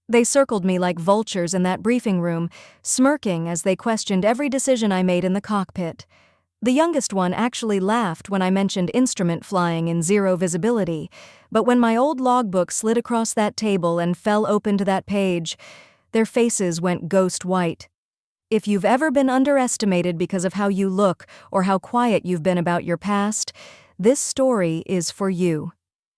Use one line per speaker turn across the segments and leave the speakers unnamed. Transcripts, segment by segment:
They circled me like vultures in that briefing room, smirking as they questioned every decision I made in the cockpit. The youngest one actually laughed when I mentioned instrument flying in zero visibility, but when my old logbook slid across that table and fell open to that page, their faces went ghost white. If you've ever been underestimated because of how you look or how quiet you've been about your past, this story is for you.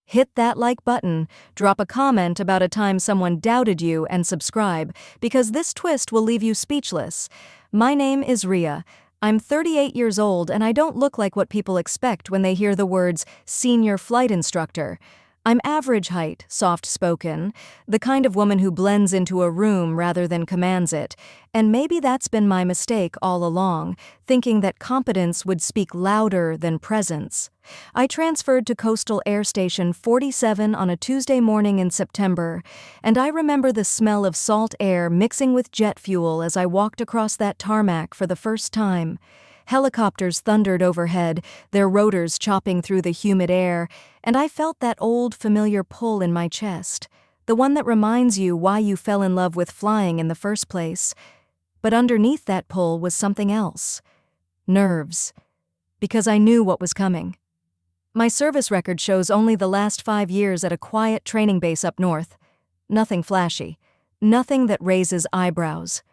Hit that like button, drop a comment about a time someone doubted you, and subscribe, because this twist will leave you speechless. My name is Ria. I'm 38 years old and I don't look like what people expect when they hear the words senior flight instructor. I'm average height, soft-spoken, the kind of woman who blends into a room rather than commands it, and maybe that's been my mistake all along, thinking that competence would speak louder than presence. I transferred to Coastal Air Station 47 on a Tuesday morning in September, and I remember the smell of salt air mixing with jet fuel as I walked across that tarmac for the first time. Helicopters thundered overhead, their rotors chopping through the humid air, and I felt that old familiar pull in my chest, the one that reminds you why you fell in love with flying in the first place. But underneath that pull was something else. Nerves. Because I knew what was coming. My service record shows only the last 5 years at a quiet training base up north. Nothing flashy. Nothing that raises eyebrows.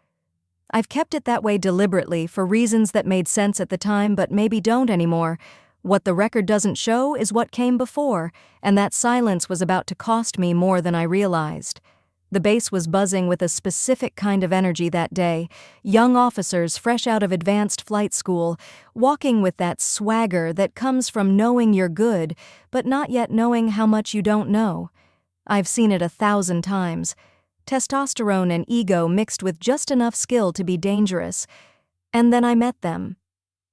I've kept it that way deliberately for reasons that made sense at the time but maybe don't anymore. What the record doesn't show is what came before, and that silence was about to cost me more than I realized. The base was buzzing with a specific kind of energy that day, young officers fresh out of advanced flight school, walking with that swagger that comes from knowing you're good, but not yet knowing how much you don't know. I've seen it 1,000 times. Testosterone and ego mixed with just enough skill to be dangerous. And then I met them.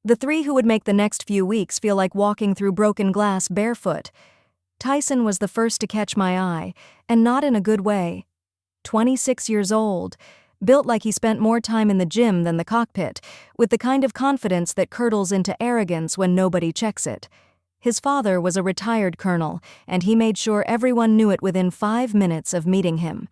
The three who would make the next few weeks feel like walking through broken glass barefoot. Tyson was the first to catch my eye, and not in a good way. 26 years old, built like he spent more time in the gym than the cockpit, with the kind of confidence that curdles into arrogance when nobody checks it. His father was a retired colonel, and he made sure everyone knew it within 5 minutes of meeting him.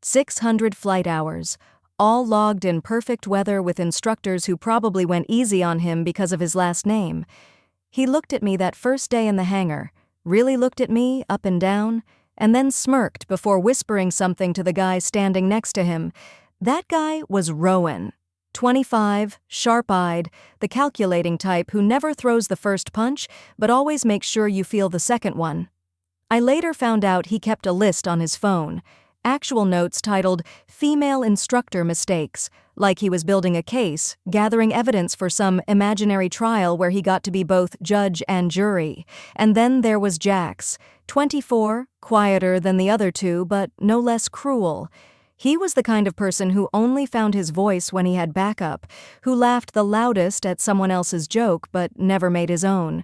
600 flight hours, all logged in perfect weather with instructors who probably went easy on him because of his last name. He looked at me that first day in the hangar, really looked at me up and down, and then smirked before whispering something to the guy standing next to him. That guy was Rowan. 25, sharp-eyed, the calculating type who never throws the first punch but always makes sure you feel the second one. I later found out he kept a list on his phone. Actual notes titled Female Instructor Mistakes, like he was building a case, gathering evidence for some imaginary trial where he got to be both judge and jury. And then there was Jax, 24, quieter than the other two, but no less cruel. He was the kind of person who only found his voice when he had backup, who laughed the loudest at someone else's joke but never made his own.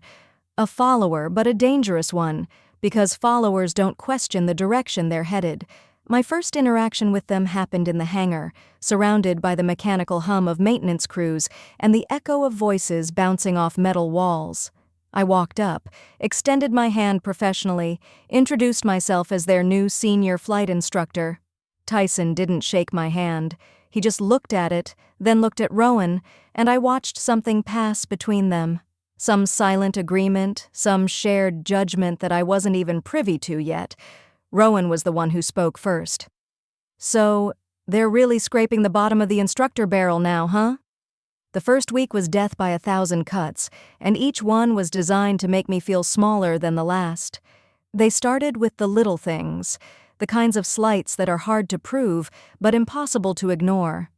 A follower, but a dangerous one, because followers don't question the direction they're headed. My first interaction with them happened in the hangar, surrounded by the mechanical hum of maintenance crews and the echo of voices bouncing off metal walls. I walked up, extended my hand professionally, introduced myself as their new senior flight instructor. Tyson didn't shake my hand. He just looked at it, then looked at Rowan, and I watched something pass between them. Some silent agreement, some shared judgment that I wasn't even privy to yet. Rowan was the one who spoke first. So, they're really scraping the bottom of the instructor barrel now, huh? The first week was death by 1,000 cuts, and each one was designed to make me feel smaller than the last. They started with the little things, the kinds of slights that are hard to prove, but impossible to ignore.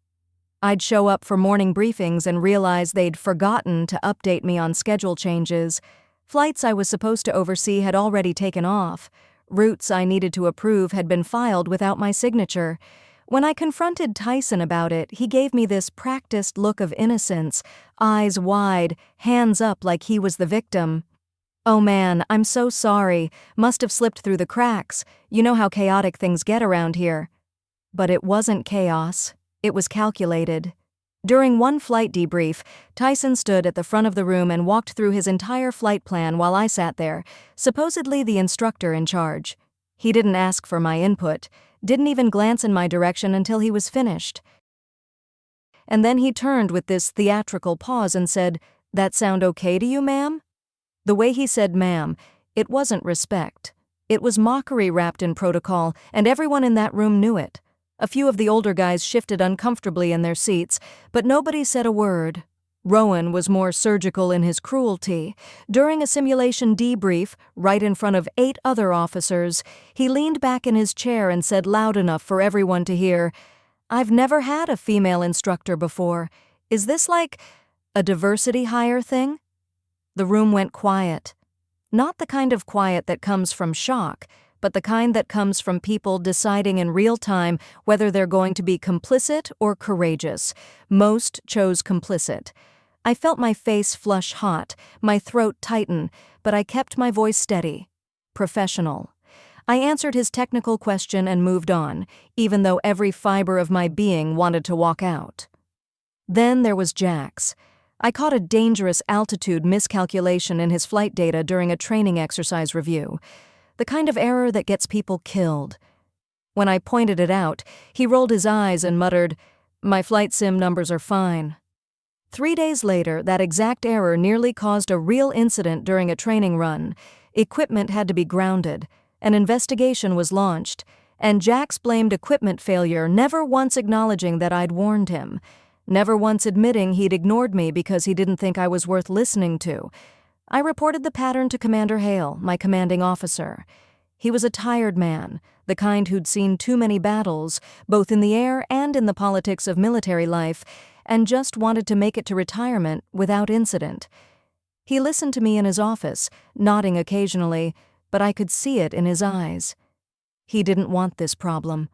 I'd show up for morning briefings and realize they'd forgotten to update me on schedule changes. Flights I was supposed to oversee had already taken off. Routes I needed to approve had been filed without my signature. When I confronted Tyson about it, he gave me this practiced look of innocence, eyes wide, hands up like he was the victim. "Oh man, I'm so sorry. Must have slipped through the cracks. You know how chaotic things get around here." But it wasn't chaos. It was calculated. During one flight debrief, Tyson stood at the front of the room and walked through his entire flight plan while I sat there, supposedly the instructor in charge. He didn't ask for my input, didn't even glance in my direction until he was finished. And then he turned with this theatrical pause and said, "That sound okay to you, ma'am?" The way he said ma'am, it wasn't respect. It was mockery wrapped in protocol, and everyone in that room knew it. A few of the older guys shifted uncomfortably in their seats, but nobody said a word. Rowan was more surgical in his cruelty. During a simulation debrief, right in front of 8 other officers, he leaned back in his chair and said loud enough for everyone to hear, "I've never had a female instructor before. Is this like a diversity hire thing?" The room went quiet. Not the kind of quiet that comes from shock, but the kind that comes from people deciding in real time whether they're going to be complicit or courageous. Most chose complicit. I felt my face flush hot, my throat tighten, but I kept my voice steady. Professional. I answered his technical question and moved on, even though every fiber of my being wanted to walk out. Then there was Jax. I caught a dangerous altitude miscalculation in his flight data during a training exercise review. The kind of error that gets people killed. When I pointed it out, he rolled his eyes and muttered, "My flight sim numbers are fine." 3 days later, that exact error nearly caused a real incident during a training run. Equipment had to be grounded. An investigation was launched, and Jax blamed equipment failure, never once acknowledging that I'd warned him. Never once admitting he'd ignored me because he didn't think I was worth listening to. I reported the pattern to Commander Hale, my commanding officer. He was a tired man, the kind who'd seen too many battles, both in the air and in the politics of military life, and just wanted to make it to retirement without incident. He listened to me in his office, nodding occasionally, but I could see it in his eyes. He didn't want this problem.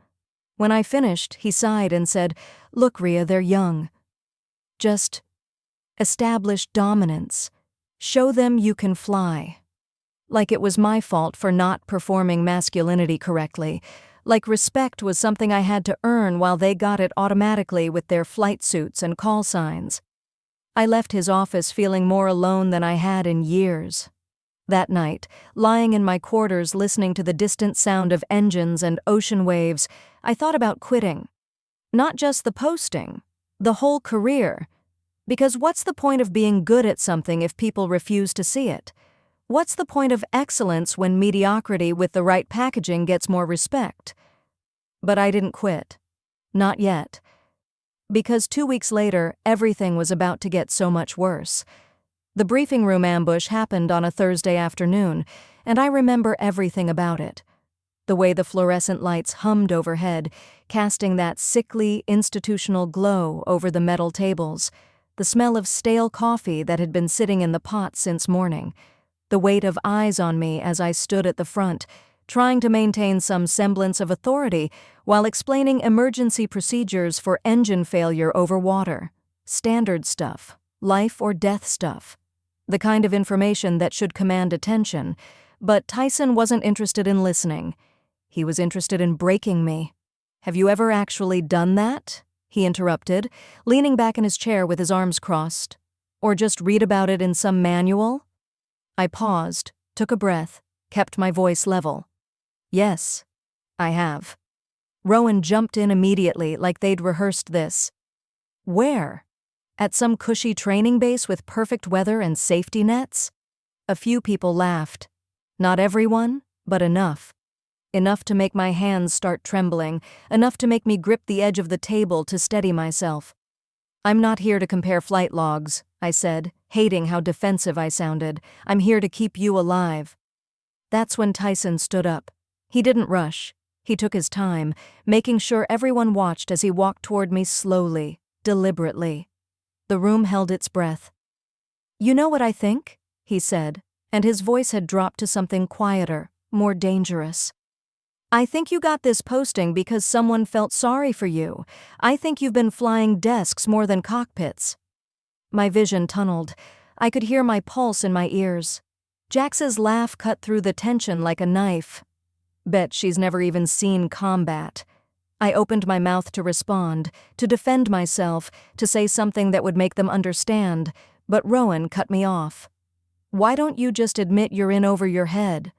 When I finished, he sighed and said, "Look, Rhea, they're young. Just establish dominance. Show them you can fly." Like it was my fault for not performing masculinity correctly. Like respect was something I had to earn while they got it automatically with their flight suits and call signs. I left his office feeling more alone than I had in years. That night, lying in my quarters listening to the distant sound of engines and ocean waves, I thought about quitting. Not just the posting, the whole career. Because what's the point of being good at something if people refuse to see it? What's the point of excellence when mediocrity with the right packaging gets more respect? But I didn't quit. Not yet. Because 2 weeks later, everything was about to get so much worse. The briefing room ambush happened on a Thursday afternoon, and I remember everything about it. The way the fluorescent lights hummed overhead, casting that sickly, institutional glow over the metal tables, the smell of stale coffee that had been sitting in the pot since morning, the weight of eyes on me as I stood at the front, trying to maintain some semblance of authority while explaining emergency procedures for engine failure over water. Standard stuff, life or death stuff. The kind of information that should command attention, but Tyson wasn't interested in listening. He was interested in breaking me. "Have you ever actually done that?" he interrupted, leaning back in his chair with his arms crossed. "Or just read about it in some manual?" I paused, took a breath, kept my voice level. "Yes, I have." Rowan jumped in immediately like they'd rehearsed this. "Where? At some cushy training base with perfect weather and safety nets?" A few people laughed. Not everyone, but enough. Enough to make my hands start trembling, enough to make me grip the edge of the table to steady myself. "I'm not here to compare flight logs," I said, hating how defensive I sounded. "I'm here to keep you alive." That's when Tyson stood up. He didn't rush. He took his time, making sure everyone watched as he walked toward me slowly, deliberately. The room held its breath. "You know what I think?" he said, and his voice had dropped to something quieter, more dangerous. "I think you got this posting because someone felt sorry for you. I think you've been flying desks more than cockpits." My vision tunneled. I could hear my pulse in my ears. Jax's laugh cut through the tension like a knife. Bet she's never even seen combat. I opened my mouth to respond, to defend myself, to say something that would make them understand, but Rowan cut me off. "Why don't you just admit you're in over your head?"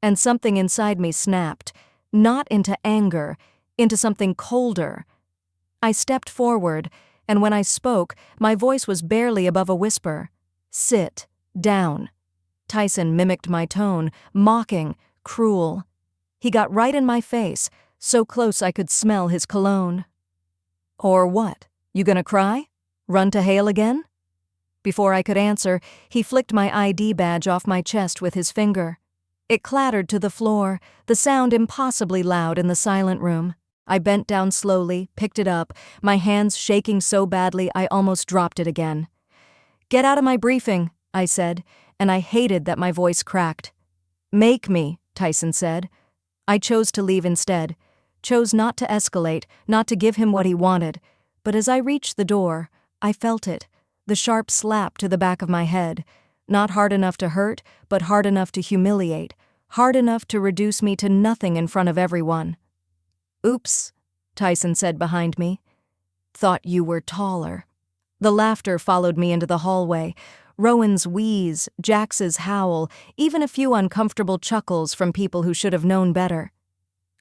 And something inside me snapped, not into anger, into something colder. I stepped forward, and when I spoke, my voice was barely above a whisper. "Sit down." Tyson mimicked my tone, mocking, cruel. He got right in my face, so close I could smell his cologne. "Or what? You gonna cry? Run to Hale again?" Before I could answer, he flicked my ID badge off my chest with his finger. It clattered to the floor, the sound impossibly loud in the silent room. I bent down slowly, picked it up, my hands shaking so badly I almost dropped it again. "Get out of my briefing," I said, and I hated that my voice cracked. "Make me," Tyson said. I chose to leave instead, chose not to escalate, not to give him what he wanted. But as I reached the door, I felt it, the sharp slap to the back of my head. Not hard enough to hurt, but hard enough to humiliate, hard enough to reduce me to nothing in front of everyone. "Oops," Tyson said behind me. "Thought you were taller." The laughter followed me into the hallway. Rowan's wheeze, Jax's howl, even a few uncomfortable chuckles from people who should have known better.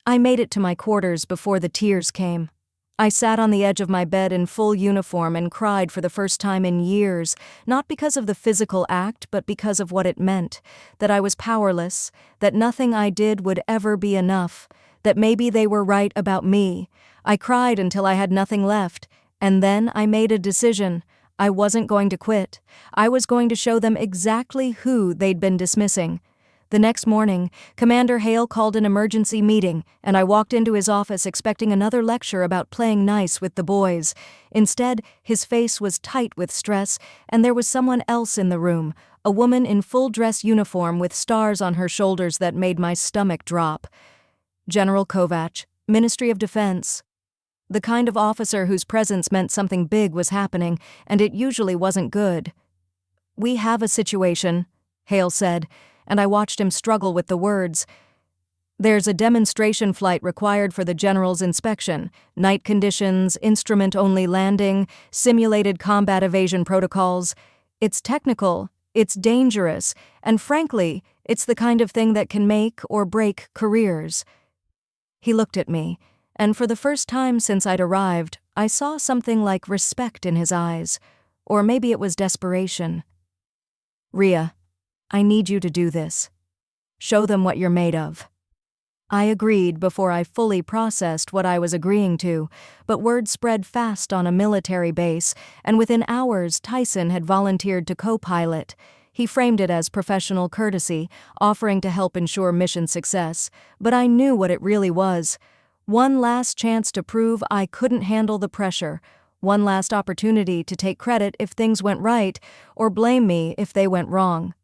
I made it to my quarters before the tears came. I sat on the edge of my bed in full uniform and cried for the first time in years, not because of the physical act, but because of what it meant, that I was powerless, that nothing I did would ever be enough, that maybe they were right about me. I cried until I had nothing left, and then I made a decision. I wasn't going to quit. I was going to show them exactly who they'd been dismissing. The next morning, Commander Hale called an emergency meeting, and I walked into his office expecting another lecture about playing nice with the boys. Instead, his face was tight with stress, and there was someone else in the room, a woman in full dress uniform with stars on her shoulders that made my stomach drop. General Kovac, Ministry of Defense. The kind of officer whose presence meant something big was happening, and it usually wasn't good. "We have a situation," Hale said, and I watched him struggle with the words. "There's a demonstration flight required for the General's inspection, night conditions, instrument-only landing, simulated combat evasion protocols. It's technical, it's dangerous, and frankly, it's the kind of thing that can make or break careers." He looked at me, and for the first time since I'd arrived, I saw something like respect in his eyes, or maybe it was desperation. "Rhea, I need you to do this. Show them what you're made of." I agreed before I fully processed what I was agreeing to, but word spread fast on a military base, and within hours Tyson had volunteered to co-pilot. He framed it as professional courtesy, offering to help ensure mission success, but I knew what it really was. One last chance to prove I couldn't handle the pressure, one last opportunity to take credit if things went right, or blame me if they went wrong.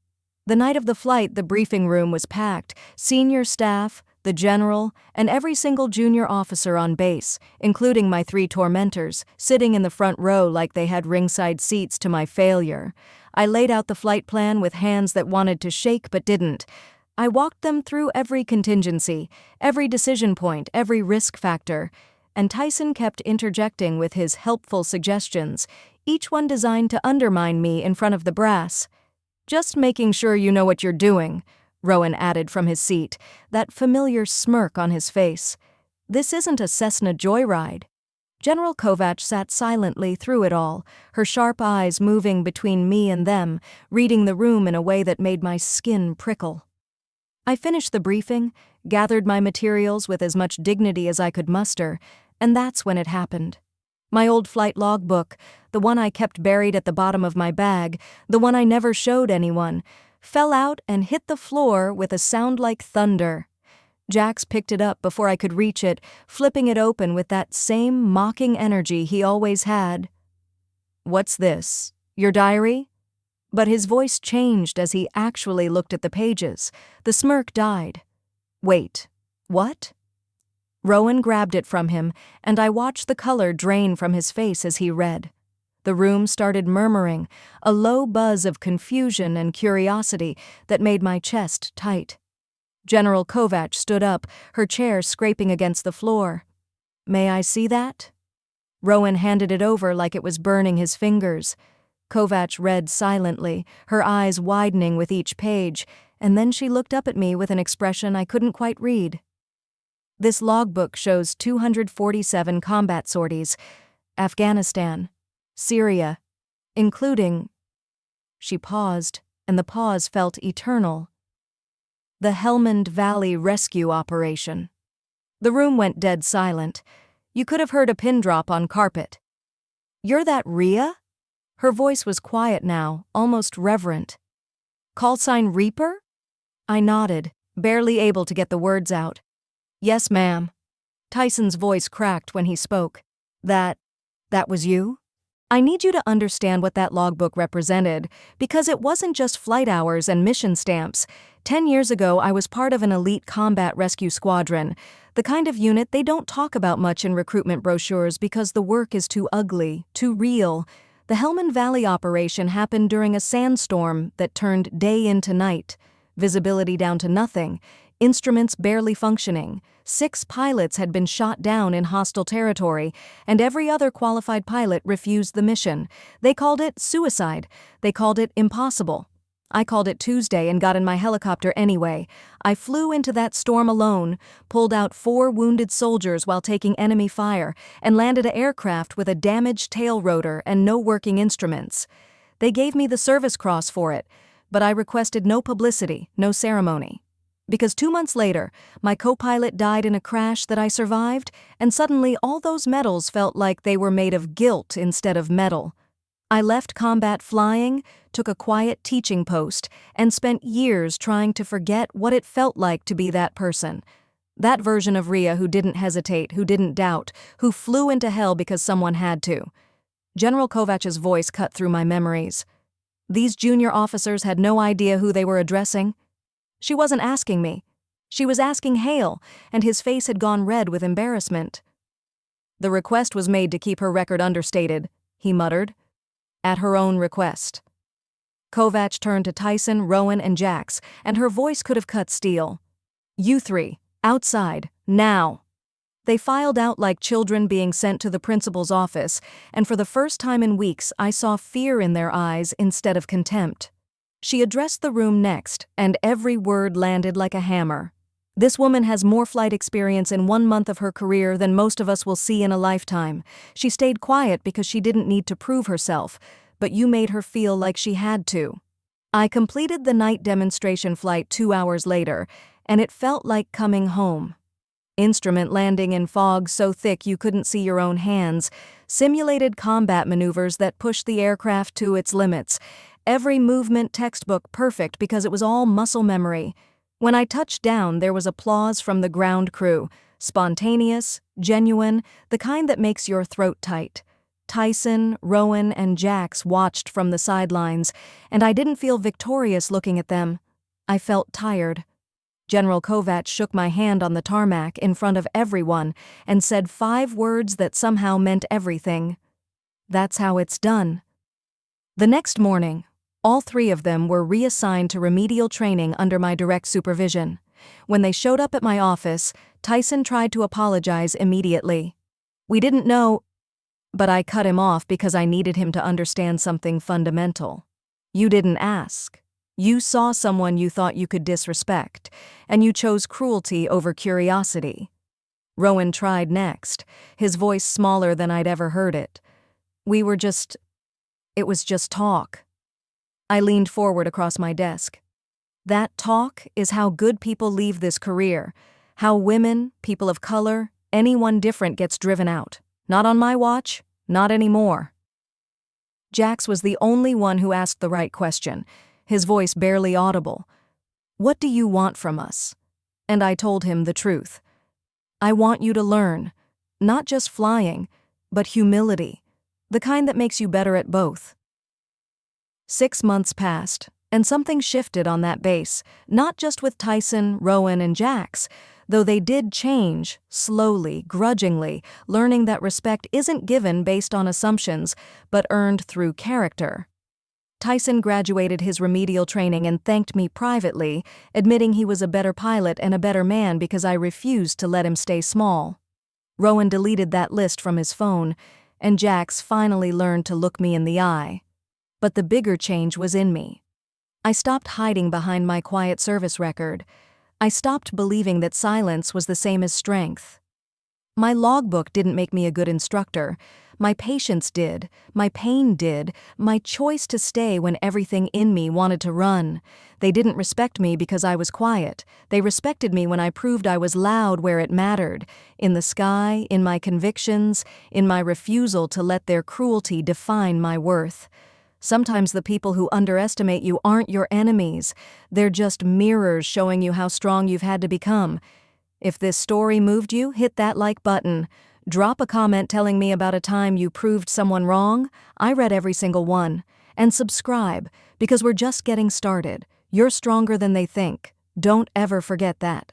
The night of the flight, the briefing room was packed, senior staff, the general, and every single junior officer on base, including my 3 tormentors, sitting in the front row like they had ringside seats to my failure. I laid out the flight plan with hands that wanted to shake but didn't. I walked them through every contingency, every decision point, every risk factor, and Tyson kept interjecting with his helpful suggestions, each one designed to undermine me in front of the brass. "Just making sure you know what you're doing," Rowan added from his seat, that familiar smirk on his face. "This isn't a Cessna joyride." General Kovac sat silently through it all, her sharp eyes moving between me and them, reading the room in a way that made my skin prickle. I finished the briefing, gathered my materials with as much dignity as I could muster, and that's when it happened. My old flight logbook, the one I kept buried at the bottom of my bag, the one I never showed anyone, fell out and hit the floor with a sound like thunder. Jax picked it up before I could reach it, flipping it open with that same mocking energy he always had. "What's this? Your diary?" But his voice changed as he actually looked at the pages. The smirk died. "Wait, what?" Rowan grabbed it from him, and I watched the color drain from his face as he read. The room started murmuring, a low buzz of confusion and curiosity that made my chest tight. General Kovac stood up, her chair scraping against the floor. "May I see that?" Rowan handed it over like it was burning his fingers. Kovac read silently, her eyes widening with each page, and then she looked up at me with an expression I couldn't quite read. This logbook shows 247 combat sorties, Afghanistan, Syria, including. She paused, and the pause felt eternal. The Helmand Valley Rescue Operation. The room went dead silent. You could have heard a pin drop on carpet. "You're that Rhea?" Her voice was quiet now, almost reverent. "Call sign Reaper?" I nodded, barely able to get the words out. "Yes, ma'am." Tyson's voice cracked when he spoke. That was you?" I need you to understand what that logbook represented, because it wasn't just flight hours and mission stamps. 10 years ago, I was part of an elite combat rescue squadron, the kind of unit they don't talk about much in recruitment brochures because the work is too ugly, too real. The Helmand Valley operation happened during a sandstorm that turned day into night, visibility down to nothing, instruments barely functioning. 6 pilots had been shot down in hostile territory, and every other qualified pilot refused the mission. They called it suicide. They called it impossible. I called it Tuesday and got in my helicopter anyway. I flew into that storm alone, pulled out 4 wounded soldiers while taking enemy fire, and landed an aircraft with a damaged tail rotor and no working instruments. They gave me the Service Cross for it, but I requested no publicity, no ceremony. Because 2 months later, my co-pilot died in a crash that I survived, and suddenly all those medals felt like they were made of guilt instead of metal. I left combat flying, took a quiet teaching post, and spent years trying to forget what it felt like to be that person. That version of Rhea who didn't hesitate, who didn't doubt, who flew into hell because someone had to. General Kovach's voice cut through my memories. These junior officers had no idea who they were addressing. She wasn't asking me. She was asking Hale, and his face had gone red with embarrassment. "The request was made to keep her record understated," he muttered. "At her own request." Kovach turned to Tyson, Rowan, and Jax, and her voice could have cut steel. "You 3, outside, now." They filed out like children being sent to the principal's office, and for the first time in weeks I saw fear in their eyes instead of contempt. She addressed the room next, and every word landed like a hammer. "This woman has more flight experience in 1 month of her career than most of us will see in a lifetime. She stayed quiet because she didn't need to prove herself, but you made her feel like she had to." I completed the night demonstration flight 2 hours later, and it felt like coming home. Instrument landing in fog so thick you couldn't see your own hands, simulated combat maneuvers that pushed the aircraft to its limits, every movement textbook perfect because it was all muscle memory. When I touched down, there was applause from the ground crew, spontaneous, genuine, the kind that makes your throat tight. Tyson, Rowan, and Jax watched from the sidelines, and I didn't feel victorious looking at them. I felt tired. General Kovach shook my hand on the tarmac in front of everyone and said 5 words that somehow meant everything. "That's how it's done." The next morning, all 3 of them were reassigned to remedial training under my direct supervision. When they showed up at my office, Tyson tried to apologize immediately. "We didn't know," but I cut him off because I needed him to understand something fundamental. "You didn't ask. You saw someone you thought you could disrespect, and you chose cruelty over curiosity." Rowan tried next, his voice smaller than I'd ever heard it. It was just talk." I leaned forward across my desk. "That talk is how good people leave this career, how women, people of color, anyone different gets driven out. Not on my watch, not anymore." Jax was the only one who asked the right question, his voice barely audible. "What do you want from us?" And I told him the truth. "I want you to learn, not just flying, but humility, the kind that makes you better at both." 6 months passed, and something shifted on that base, not just with Tyson, Rowan, and Jax, though they did change, slowly, grudgingly, learning that respect isn't given based on assumptions, but earned through character. Tyson graduated his remedial training and thanked me privately, admitting he was a better pilot and a better man because I refused to let him stay small. Rowan deleted that list from his phone, and Jax finally learned to look me in the eye. But the bigger change was in me. I stopped hiding behind my quiet service record. I stopped believing that silence was the same as strength. My logbook didn't make me a good instructor. My patience did, my pain did, my choice to stay when everything in me wanted to run. They didn't respect me because I was quiet. They respected me when I proved I was loud where it mattered, in the sky, in my convictions, in my refusal to let their cruelty define my worth. Sometimes the people who underestimate you aren't your enemies. They're just mirrors showing you how strong you've had to become. If this story moved you, hit that like button. Drop a comment telling me about a time you proved someone wrong. I read every single one. And subscribe, because we're just getting started. You're stronger than they think. Don't ever forget that.